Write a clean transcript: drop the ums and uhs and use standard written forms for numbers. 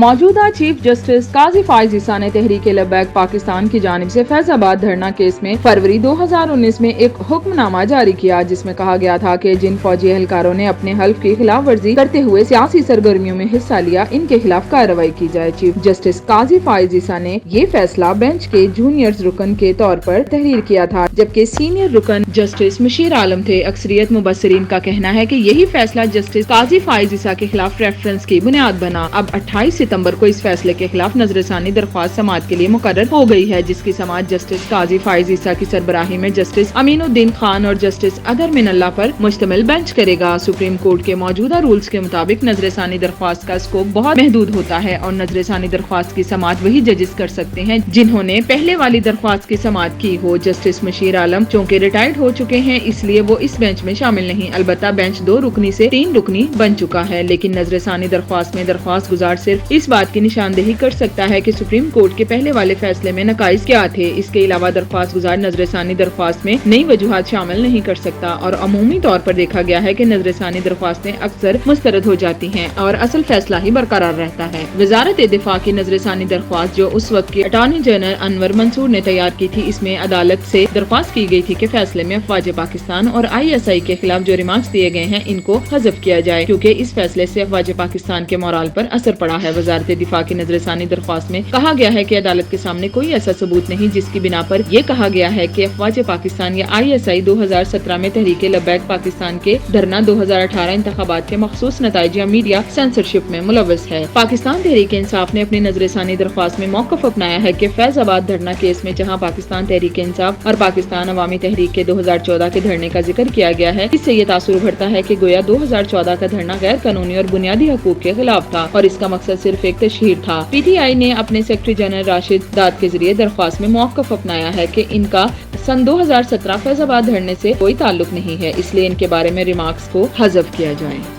موجودہ chief justice قاضی فائز عیسیٰ نے تحریک لبیک پاکستان کی جانب سے فیض آباد دھرنا کیس میں فروری 2019 میں ایک حکم نامہ جاری کیا، جس میں کہا گیا تھا کہ جن فوجی اہلکاروں نے اپنے حلف کی خلاف ورزی کرتے ہوئے سیاسی سرگرمیوں میں حصہ لیا، ان کے خلاف کارروائی کی جائے۔ چیف جسٹس قاضی فائز عیسیٰ نے یہ فیصلہ بینچ کے جونیئر رکن کے طور پر تحریر کیا تھا، جبکہ سینئر رکن جسٹس مشیر عالم تھے۔ اکثریت مبصرین کا کہنا ہے کہ یہی فیصلہ جسٹس قاضی فائز عیسیٰ کے خلاف ریفرنس کی بنیاد بنا۔ اب 28 ستمبر کو اس فیصلے کے خلاف نظر ثانی درخواست سماعت کے لیے مقرر ہو گئی ہے، جس کی سماعت جسٹس قاضی فائز عیسیٰ کی سربراہی میں جسٹس امین الدین خان اور جسٹس اطہر من اللہ پر مشتمل بینچ کرے گا۔ سپریم کورٹ کے موجودہ رولز کے مطابق نظر ثانی درخواست کا اسکوپ بہت محدود ہوتا ہے اور نظر ثانی درخواست کی سماعت وہی ججز کر سکتے ہیں جنہوں نے پہلے والی درخواست کی سماعت کی ہو۔ جسٹس مشیر عالم چونکہ ریٹائرڈ ہو چکے ہیں، اس لیے وہ اس بینچ میں شامل نہیں۔ البتہ بینچ 2 رکنی سے 3 رکنی بن چکا ہے، لیکن نظر ثانی درخواست میں درخواست گزار صرف اس بات کی نشاندہی کر سکتا ہے کہ سپریم کورٹ کے پہلے والے فیصلے میں نقائص کیا تھے۔ اس کے علاوہ درخواست گزار نظر ثانی درخواست میں نئی وجوہات شامل نہیں کر سکتا، اور عمومی طور پر دیکھا گیا ہے کہ نظر ثانی درخواستیں اکثر مسترد ہو جاتی ہیں اور اصل فیصلہ ہی برقرار رہتا ہے۔ وزارت دفاع کی نظر ثانی درخواست، جو اس وقت کے اٹارنی جنرل انور منصور نے تیار کی تھی، اس میں عدالت سے درخواست کی گئی تھی کہ فیصلے میں افواج پاکستان اور ISI کے خلاف جو ریمارکس دیے گئے ہیں ان کو حذف کیا جائے، کیونکہ اس فیصلے سے افواج پاکستان کے مورال پر اثر پڑا ہے۔ وزارت دفاع کی نظر ثانی درخواست میں کہا گیا ہے کہ عدالت کے سامنے کوئی ایسا ثبوت نہیں جس کی بنا پر یہ کہا گیا ہے کہ افواج پاکستان یا ISI 2017 میں تحریک لبیک پاکستان کے دھرنا 2018 انتخابات کے مخصوص نتائج یا میڈیا سینسرشپ میں ملوث ہے۔ پاکستان تحریک انصاف نے اپنی نظر ثانی درخواست میں موقف اپنایا ہے کہ فیض آباد دھرنا کیس میں جہاں پاکستان تحریک انصاف اور پاکستان عوامی تحریک کے 2014 کے دھرنے کا ذکر کیا گیا ہے، اس سے یہ تاثر ابھرتا ہے کہ گویا 2014 کا دھرنا غیر قانونی اور بنیادی حقوق کے خلاف تھا اور اس کا مقصد صرف ایک تشہیر تھا۔ PTI نے اپنے سیکرٹری جنرل راشد داد کے ذریعے درخواست میں موقف اپنایا ہے کہ ان کا سن 2017 فیض آباد دھرنے سے کوئی تعلق نہیں ہے، اس لیے ان کے بارے میں ریمارکس کو حذف کیا جائے۔